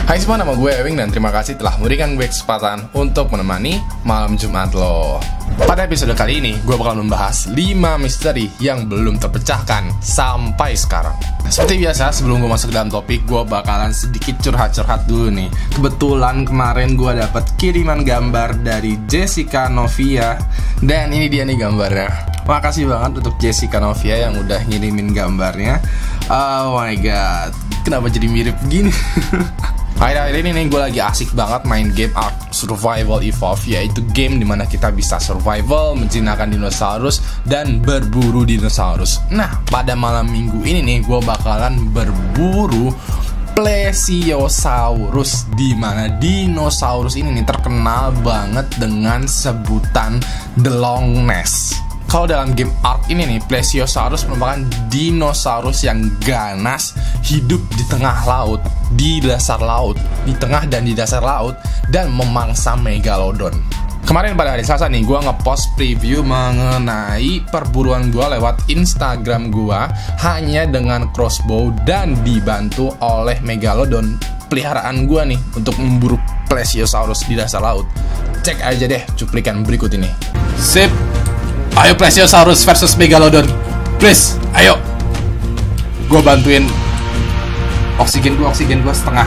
Hai semua, nama gue Ewing dan terima kasih telah memberikan gue kesempatan untuk menemani malam Jumat lo. Pada episode kali ini, gue bakal membahas 5 misteri yang belum terpecahkan sampai sekarang. Seperti biasa, sebelum gue masuk ke dalam topik, gue bakalan sedikit curhat-curhat dulu nih. Kebetulan kemarin gue dapat kiriman gambar dari Jessica Novia, dan ini dia nih gambarnya. Makasih banget untuk Jessica Novia yang udah ngirimin gambarnya. Oh my god, kenapa jadi mirip gini? Akhir-akhir ini nih gue lagi asik banget main game Ark Survival Evolved, yaitu game dimana kita bisa survival, menjinakkan dinosaurus, dan berburu dinosaurus. Nah, pada malam minggu ini nih gue bakalan berburu Plesiosaurus, dimana dinosaurus ini nih terkenal banget dengan sebutan The Long Nest. Kalau dalam game Ark ini nih, Plesiosaurus merupakan dinosaurus yang ganas, hidup di tengah laut, di dasar laut, di tengah dan di dasar laut, dan memangsa Megalodon. Kemarin pada hari Selasa nih, gue ngepost preview mengenai perburuan gue lewat Instagram gue hanya dengan crossbow dan dibantu oleh Megalodon peliharaan gue nih untuk memburu Plesiosaurus di dasar laut. Cek aja deh cuplikan berikut ini. Sip! Ayo Plesiosaurus versus Megalodon. Please, ayo. Gue bantuin. Oksigen gue setengah.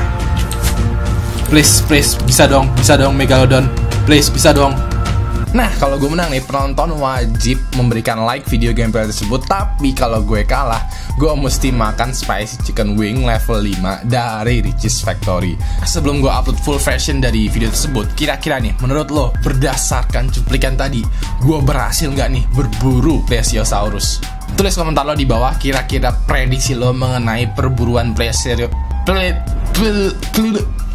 Please, bisa dong Megalodon. Please, bisa dong. Nah, kalau gue menang nih, penonton wajib memberikan like video gameplay tersebut. Tapi kalau gue kalah, gue mesti makan spicy chicken wing level 5 dari Richeese Factory. Sebelum gue upload full version dari video tersebut, kira-kira nih, menurut lo, berdasarkan cuplikan tadi, gue berhasil nggak nih berburu Plesiosaurus? Tulis komentar lo di bawah, kira-kira prediksi lo mengenai perburuan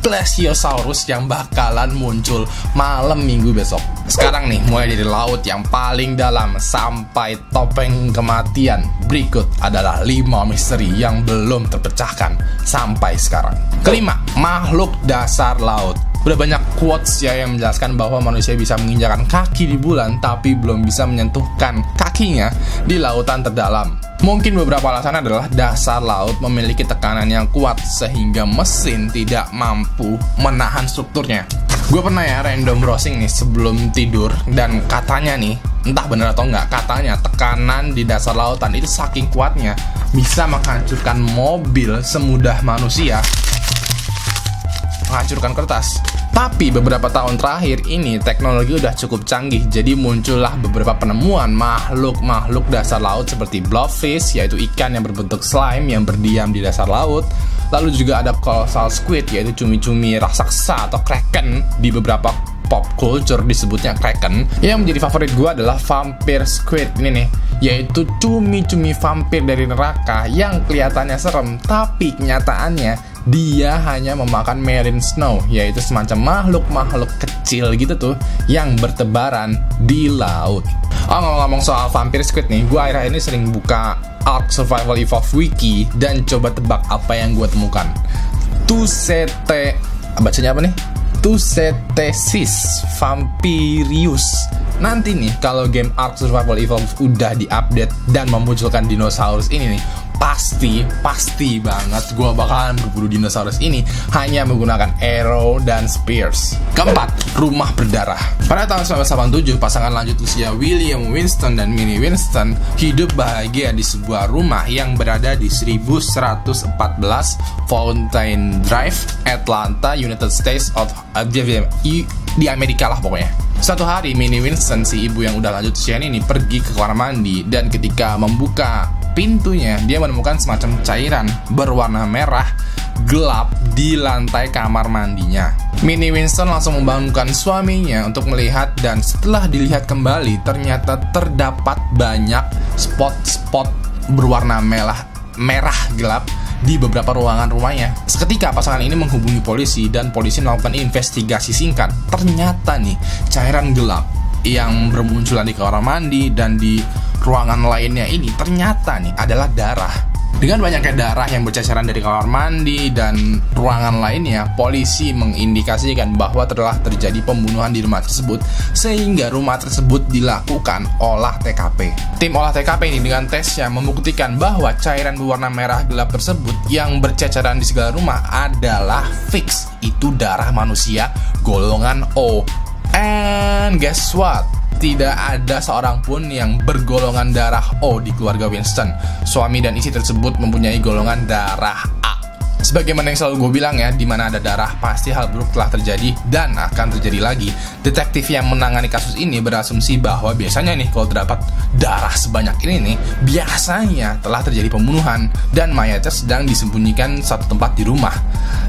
Plesiosaurus yang bakalan muncul malam minggu besok. Sekarang nih, mulai dari laut yang paling dalam sampai topeng kematian, berikut adalah 5 misteri yang belum terpecahkan sampai sekarang. Kelima, makhluk dasar laut. Udah banyak quotes ya yang menjelaskan bahwa manusia bisa menginjakan kaki di bulan tapi belum bisa menyentuhkan kakinya di lautan terdalam. Mungkin beberapa alasan adalah dasar laut memiliki tekanan yang kuat sehingga mesin tidak mampu menahan strukturnya. Gue pernah ya random browsing nih sebelum tidur, dan katanya nih, entah bener atau enggak, katanya tekanan di dasar lautan itu saking kuatnya bisa menghancurkan mobil semudah manusia menghancurkan kertas. Tapi beberapa tahun terakhir ini teknologi udah cukup canggih, jadi muncullah beberapa penemuan makhluk dasar laut seperti blobfish, yaitu ikan yang berbentuk slime yang berdiam di dasar laut. Lalu juga ada colossal squid, yaitu cumi-cumi raksasa atau kraken. Di beberapa pop culture disebutnya kraken. Yang menjadi favorit gue adalah vampire squid ini nih, yaitu cumi-cumi vampir dari neraka yang kelihatannya serem, tapi kenyataannya dia hanya memakan marine snow, yaitu semacam makhluk kecil gitu tuh yang bertebaran di laut. Oh, ngomong-ngomong soal vampire squid nih, gue akhir-akhir ini sering buka Ark Survival Evolved Wiki dan coba tebak apa yang gue temukan. Bacanya apa nih? Tucetesis vampirius. Nanti nih kalau game Ark Survival Evolved udah diupdate dan memunculkan dinosaurus ini nih, pasti banget gue bakalan berburu dinosaurus ini hanya menggunakan arrow dan spears. Keempat, rumah berdarah. Pada tahun 1987, pasangan lanjut usia William Winston dan Minnie Winston hidup bahagia di sebuah rumah yang berada di 1114 Fountain Drive, Atlanta, United States of di Amerika lah pokoknya. Suatu hari Minnie Winston, si ibu yang udah lanjut usia ini pergi ke kamar mandi, dan ketika membuka pintunya dia menemukan semacam cairan berwarna merah gelap di lantai kamar mandinya. Minnie Winston langsung membangunkan suaminya untuk melihat, dan setelah dilihat kembali ternyata terdapat banyak spot-spot berwarna merah gelap di beberapa ruangan rumahnya. Seketika pasangan ini menghubungi polisi dan polisi melakukan investigasi singkat. Ternyata nih cairan gelap yang bermunculan di kamar mandi dan di ruangan lainnya ini ternyata nih adalah darah Dengan banyaknya darah yang berceceran dari kamar mandi dan ruangan lainnya, polisi mengindikasikan bahwa telah terjadi pembunuhan di rumah tersebut, sehingga rumah tersebut dilakukan olah TKP. Tim olah TKP ini dengan tesnya membuktikan bahwa cairan berwarna merah gelap tersebut yang berceceran di segala rumah adalah fix, itu darah manusia golongan O. And guess what? Tidak ada seorang pun yang bergolongan darah O di keluarga Winston. Suami dan istri tersebut mempunyai golongan darah A. Sebagaimana yang selalu gue bilang ya, di mana ada darah pasti hal buruk telah terjadi dan akan terjadi lagi. Detektif yang menangani kasus ini berasumsi bahwa biasanya nih kalau terdapat darah sebanyak ini nih, biasanya telah terjadi pembunuhan dan mayatnya sedang disembunyikan satu tempat di rumah.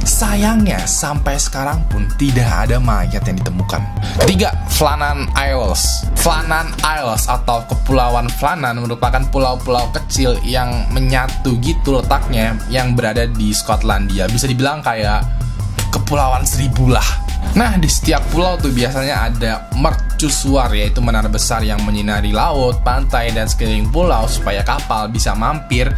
Sayangnya sampai sekarang pun tidak ada mayat yang ditemukan. Ketiga, Flannan Isles. Flannan Isles atau Kepulauan Flannan merupakan pulau-pulau kecil yang menyatu gitu letaknya, yang berada di Skotlandia. Bisa dibilang kayak Kepulauan Seribu lah. Nah, di setiap pulau tuh biasanya ada mercusuar, yaitu menara besar yang menyinari laut, pantai, dan sekeliling pulau supaya kapal bisa mampir,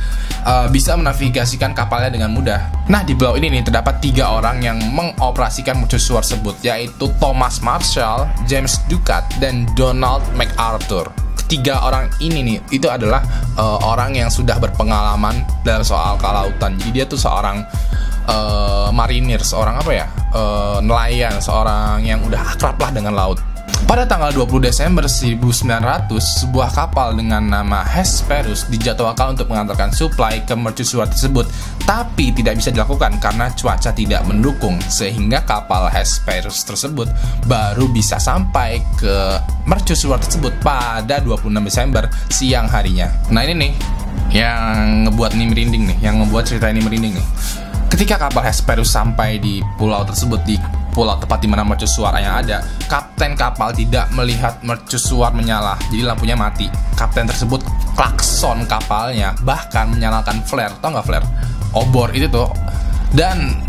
bisa menavigasikan kapalnya dengan mudah. Nah, di pulau ini nih terdapat 3 orang yang mengoperasikan mercusuar tersebut, yaitu Thomas Marshall, James Ducat, dan Donald MacArthur. Ketiga orang ini nih itu adalah orang yang sudah berpengalaman dalam soal kelautan. Jadi dia tuh seorang marinir, seorang nelayan, seorang yang udah akrab lah dengan laut. Pada tanggal 20 Desember 1900, sebuah kapal dengan nama Hesperus dijadwalkan untuk mengantarkan suplai ke mercusuar tersebut, tapi tidak bisa dilakukan karena cuaca tidak mendukung, sehingga kapal Hesperus tersebut baru bisa sampai ke mercusuar tersebut pada 26 Desember siang harinya. Nah, ini nih yang ngebuat ini merinding nih, yang ngebuat cerita ini merinding nih. Ketika kapal Hesperus sampai di pulau tersebut, di pulau tepat di mana mercusuar yang ada, kapten kapal tidak melihat mercusuar menyala, jadi lampunya mati. Kapten tersebut klakson kapalnya, bahkan menyalakan flare, tau nggak flare? Obor itu tuh. Dan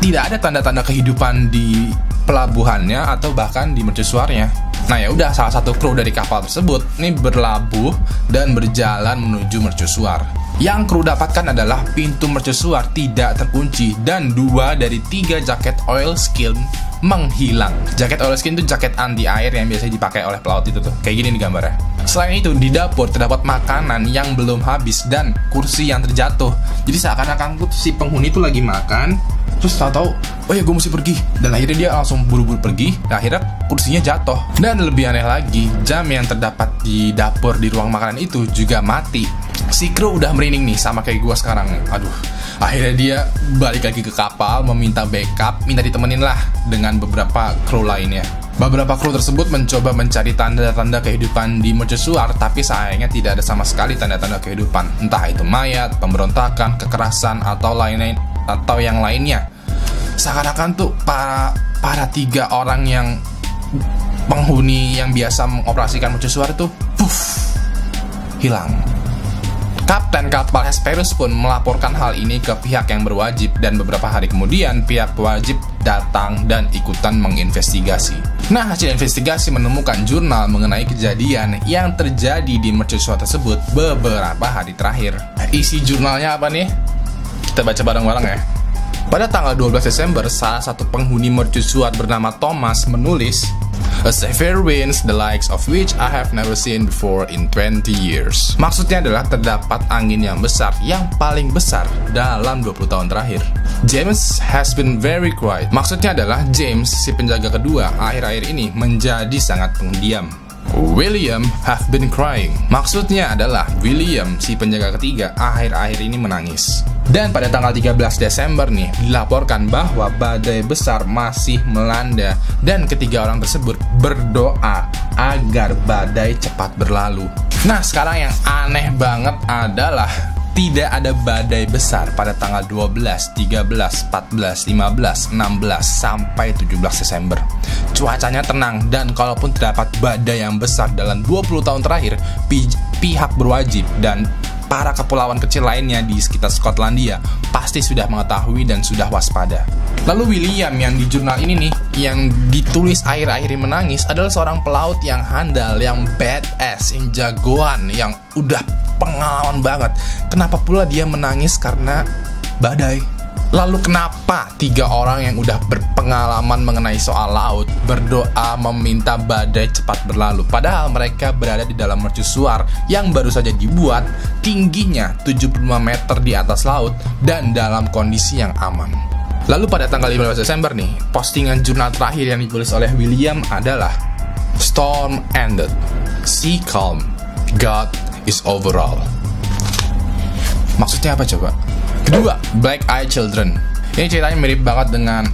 tidak ada tanda-tanda kehidupan di pelabuhannya atau bahkan di mercusuarnya. Nah ya udah, salah satu kru dari kapal tersebut nih berlabuh dan berjalan menuju mercusuar. Yang kru dapatkan adalah pintu mercusuar tidak terkunci dan 2 dari 3 jaket oilskin menghilang. Jaket oilskin itu jaket anti air yang biasa dipakai oleh pelaut itu tuh. Kayak gini nih gambarnya. Selain itu, di dapur terdapat makanan yang belum habis dan kursi yang terjatuh. Jadi seakan-akan tuh si penghuni itu lagi makan, terus tahu-tahu, oh ya gue mesti pergi. Dan akhirnya dia langsung buru-buru pergi. Dan akhirnya kursinya jatuh. Dan lebih aneh lagi, jam yang terdapat di dapur di ruang makanan itu juga mati. Si kru udah merinding nih, sama kayak gue sekarang. Aduh, akhirnya dia balik lagi ke kapal, meminta backup, minta ditemenin lah dengan beberapa kru lainnya. Beberapa kru tersebut mencoba mencari tanda-tanda kehidupan di mercusuar, tapi sayangnya tidak ada sama sekali tanda-tanda kehidupan. Entah itu mayat, pemberontakan, kekerasan, atau yang lainnya. Seakan-akan tuh para 3 orang yang penghuni yang biasa mengoperasikan mercusuar itu hilang. Kapten kapal Hesperus pun melaporkan hal ini ke pihak yang berwajib, dan beberapa hari kemudian pihak berwajib datang dan ikutan menginvestigasi. Nah, hasil investigasi menemukan jurnal mengenai kejadian yang terjadi di mercusuar tersebut beberapa hari terakhir. Isi jurnalnya apa nih? Kita baca bareng-bareng ya. Pada tanggal 12 Desember, salah satu penghuni mercusuar bernama Thomas menulis, "A severe winds the likes of which I have never seen before in 20 years." Maksudnya adalah terdapat angin yang besar, yang paling besar dalam 20 tahun terakhir. James has been very quiet. Maksudnya adalah James, si penjaga kedua, akhir-akhir ini menjadi sangat pendiam. William have been crying. Maksudnya adalah William, si penjaga ketiga, akhir-akhir ini menangis. Dan pada tanggal 13 Desember nih, dilaporkan bahwa badai besar masih melanda, dan ketiga orang tersebut berdoa agar badai cepat berlalu. Nah, sekarang yang aneh banget adalah tidak ada badai besar pada tanggal 12, 13, 14, 15, 16, sampai 17 Desember. Cuacanya tenang, dan kalaupun terdapat badai yang besar dalam 20 tahun terakhir, pihak berwajib dan para kepulauan kecil lainnya di sekitar Skotlandia pasti sudah mengetahui dan sudah waspada. Lalu William yang di jurnal ini nih, yang ditulis akhir-akhir menangis, adalah seorang pelaut yang handal, yang badass, yang jagoan, yang udah pengalaman banget. Kenapa pula dia menangis? Karena badai. Lalu kenapa 3 orang yang udah berpengalaman mengenai soal laut berdoa meminta badai cepat berlalu, padahal mereka berada di dalam mercusuar yang baru saja dibuat, tingginya 75 meter di atas laut dan dalam kondisi yang aman. Lalu pada tanggal 15 Desember nih, postingan jurnal terakhir yang ditulis oleh William adalah Storm ended, sea calm, God is overall. Maksudnya apa coba? Kedua, Black Eyed Children. Ini ceritanya mirip banget dengan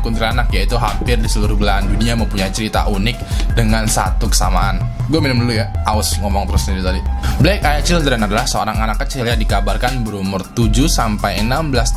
kuntilanak, yaitu hampir di seluruh belahan dunia mempunyai cerita unik dengan satu kesamaan. Gue minum dulu ya, aus ngomong terus dari tadi. Black Eyed Children adalah seorang anak kecil yang dikabarkan berumur 7-16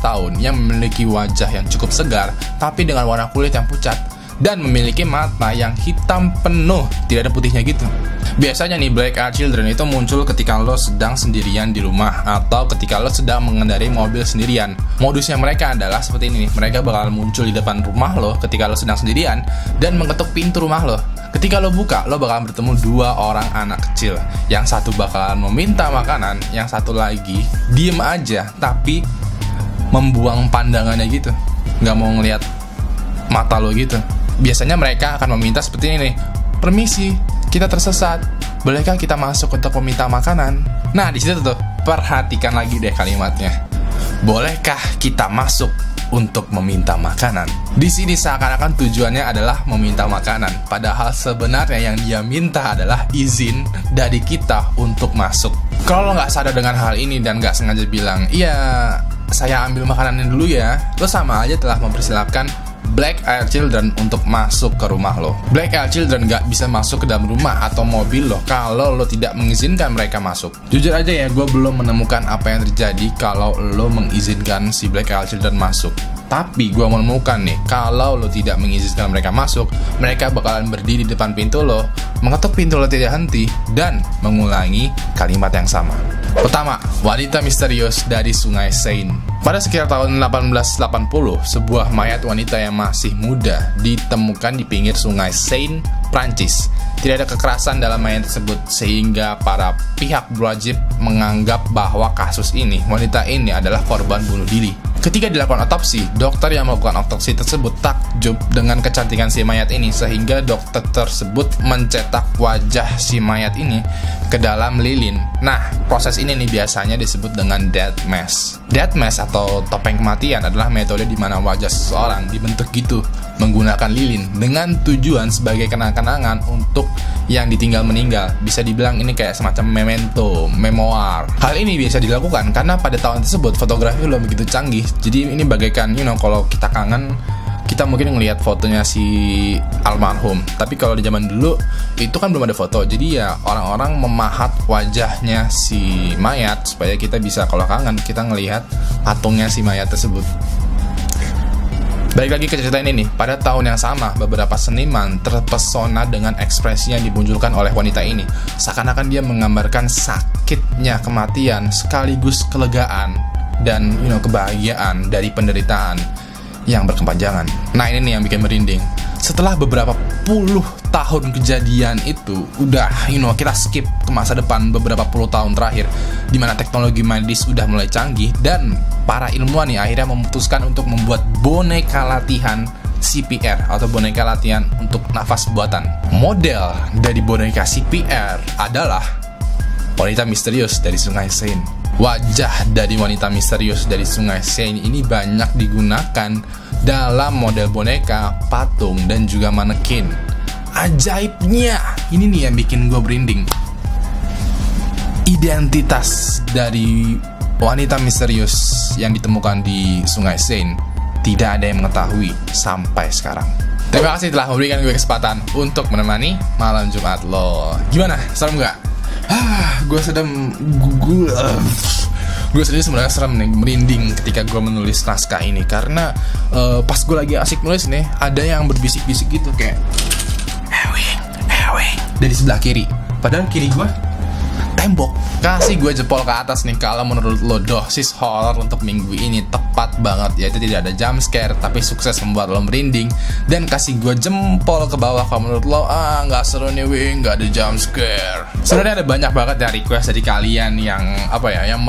tahun yang memiliki wajah yang cukup segar tapi dengan warna kulit yang pucat dan memiliki mata yang hitam penuh, tidak ada putihnya gitu. Biasanya nih Black Eyed Children itu muncul ketika lo sedang sendirian di rumah atau ketika lo sedang mengendarai mobil sendirian. Modusnya mereka adalah seperti ini nih, mereka bakal muncul di depan rumah lo ketika lo sedang sendirian dan mengetuk pintu rumah lo. Ketika lo buka, lo bakal bertemu 2 orang anak kecil. Yang satu bakalan meminta makanan, yang satu lagi diem aja tapi membuang pandangannya gitu, nggak mau ngeliat mata lo gitu. Biasanya mereka akan meminta seperti ini nih, permisi, kita tersesat, bolehkah kita masuk untuk meminta makanan? Nah di situ tuh, perhatikan lagi deh kalimatnya. Bolehkah kita masuk untuk meminta makanan? Di sini seakan-akan tujuannya adalah meminta makanan, padahal sebenarnya yang dia minta adalah izin dari kita untuk masuk. Kalau lo nggak sadar dengan hal ini dan nggak sengaja bilang, iya saya ambil makanannya dulu ya, lo sama aja telah mempersilahkan Black Eyed Children untuk masuk ke rumah lo. Black Eyed Children gak bisa masuk ke dalam rumah atau mobil lo kalau lo tidak mengizinkan mereka masuk. Jujur aja ya, gue belum menemukan apa yang terjadi kalau lo mengizinkan si Black Eyed Children masuk. Tapi gue menemukan nih, kalau lo tidak mengizinkan mereka masuk, mereka bakalan berdiri di depan pintu lo, mengetuk pintu lo tidak henti, dan mengulangi kalimat yang sama. Pertama, wanita misterius dari Sungai Seine. Pada sekitar tahun 1880, sebuah mayat wanita yang masih muda ditemukan di pinggir Sungai Seine, Prancis. Tidak ada kekerasan dalam mayat tersebut, sehingga para pihak berwajib menganggap bahwa kasus ini, wanita ini adalah korban bunuh diri. Ketika dilakukan otopsi, dokter yang melakukan otopsi tersebut takjub dengan kecantikan si mayat ini, sehingga dokter tersebut mencetak wajah si mayat ini ke dalam lilin. Nah, proses ini nih biasanya disebut dengan death mask. Death mask atau topeng kematian adalah metode di mana wajah seseorang dibentuk gitu menggunakan lilin dengan tujuan sebagai kenang-kenangan untuk yang ditinggal meninggal. Bisa dibilang ini kayak semacam memento, memoir. Hal ini biasa dilakukan karena pada tahun tersebut fotografi belum begitu canggih. Jadi ini bagaikan, kalau kita kangen, kita mungkin ngelihat fotonya si almarhum. Tapi kalau di zaman dulu itu kan belum ada foto. Jadi ya orang-orang memahat wajahnya si mayat supaya kita bisa, kalau kangen, kita ngelihat patungnya si mayat tersebut. Balik lagi ke cerita ini nih, pada tahun yang sama beberapa seniman terpesona dengan ekspresi yang dimunculkan oleh wanita ini. Seakan-akan dia menggambarkan sakitnya kematian sekaligus kelegaan dan kebahagiaan dari penderitaan yang berkepanjangan. Nah ini nih yang bikin merinding. Setelah beberapa puluh tahun kejadian itu, udah kita skip ke masa depan beberapa puluh tahun terakhir, di mana teknologi medis udah mulai canggih dan para ilmuwan nih akhirnya memutuskan untuk membuat boneka latihan CPR atau boneka latihan untuk nafas buatan. Model dari boneka CPR adalah wanita misterius dari Sungai Seine. Wajah dari wanita misterius dari Sungai Seine ini banyak digunakan dalam model boneka, patung, dan juga manekin. Ajaibnya, ini nih yang bikin gue merinding. Identitas dari wanita misterius yang ditemukan di Sungai Seine tidak ada yang mengetahui sampai sekarang. Terima kasih telah memberikan gue kesempatan untuk menemani malam Jumat lo. Gimana? Serem gak? Gue sendiri sebenarnya serem nih, merinding ketika gue menulis naskah ini. Karena pas gue lagi asik nulis nih, ada yang berbisik-bisik gitu kayak Ewing dari sebelah kiri. Padahal kiri gue tembok. Kasih gue jempol ke atas nih kalau menurut lo dosis horror untuk minggu ini tepat banget, yaitu tidak ada jump scare tapi sukses membuat lo merinding. Dan kasih gue jempol ke bawah kalau menurut lo nggak seru nih Wing, nggak ada jump scare. Sebenarnya ada banyak banget ya request dari kalian yang yang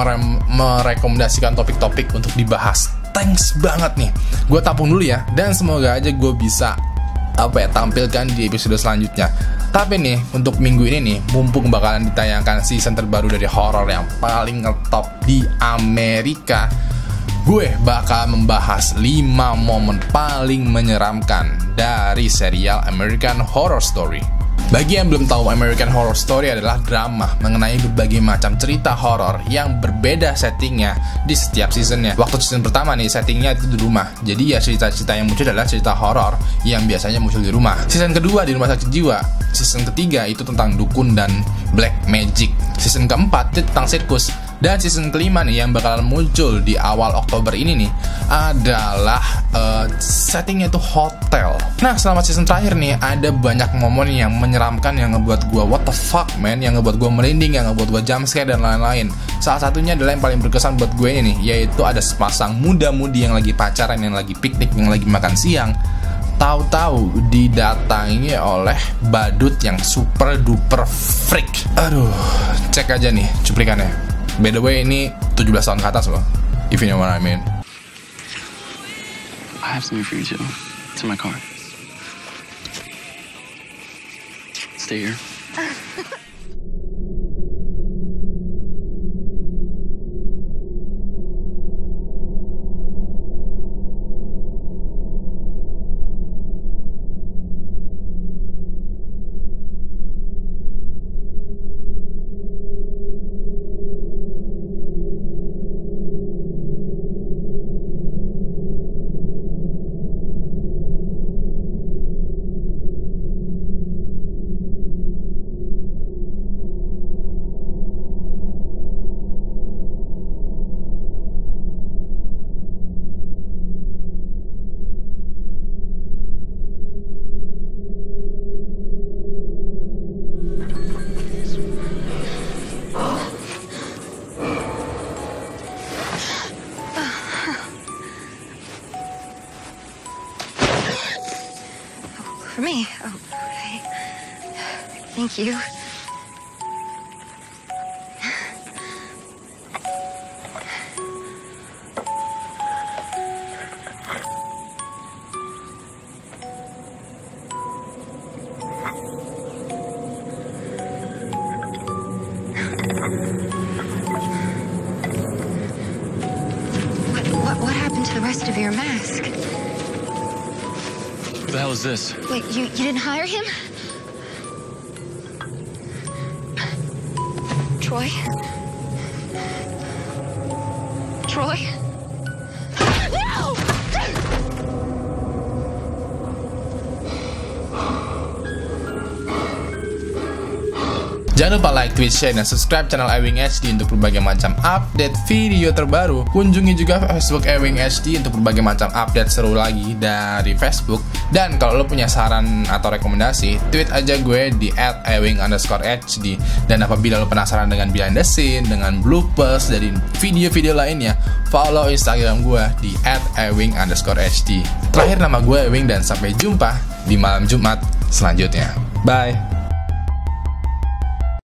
merekomendasikan topik-topik untuk dibahas. Thanks banget nih. Gue tampung dulu ya, dan semoga aja gue bisa tampilkan di episode selanjutnya. Tapi nih, untuk minggu ini nih, mumpung bakalan ditayangkan season terbaru dari horror yang paling ngetop di Amerika, gue bakal membahas 5 momen paling menyeramkan dari serial American Horror Story. Bagi yang belum tahu, American Horror Story adalah drama mengenai berbagai macam cerita horor yang berbeda settingnya di setiap seasonnya. Waktu season pertama nih, settingnya itu di rumah. Jadi ya cerita-cerita yang muncul adalah cerita horor yang biasanya muncul di rumah. Season kedua di rumah sakit jiwa. Season ketiga itu tentang dukun dan black magic. Season keempat itu tentang sirkus. Dan season kelima nih yang bakalan muncul di awal Oktober ini nih adalah settingnya itu hotel. Nah, selama season terakhir nih ada banyak momen yang menyeramkan, yang ngebuat gue what the fuck man, yang ngebuat gue merinding, yang ngebuat gue jump scare dan lain-lain. Salah satunya adalah yang paling berkesan buat gue ini nih, yaitu ada sepasang muda-mudi yang lagi pacaran, yang lagi piknik, yang lagi makan siang. Tahu-tahu didatangi oleh badut yang super duper freak. Aduh, cek aja nih cuplikannya. By the way, ini 17 tahun ke atas loh, if you know what I mean. I have something for you too. It's in my car. Stay here. For me? Oh, okay. Thank you. What happened to the rest of your mask? Who the hell is this? Wait, you didn't hire him? Troy? Troy? No! Jangan lupa like, tweet, share, dan subscribe channel Ewing HD untuk berbagai macam update video terbaru. Kunjungi juga Facebook Ewing HD untuk berbagai macam update seru lagi dari Facebook. Dan kalau lo punya saran atau rekomendasi, tweet aja gue di @ewing_hd. Dan apabila lo penasaran dengan behind the scene, dengan bloopers dari video-video lainnya, follow Instagram gue di @ewing_hd. Terakhir, nama gue Ewing dan sampai jumpa di malam Jumat selanjutnya. Bye.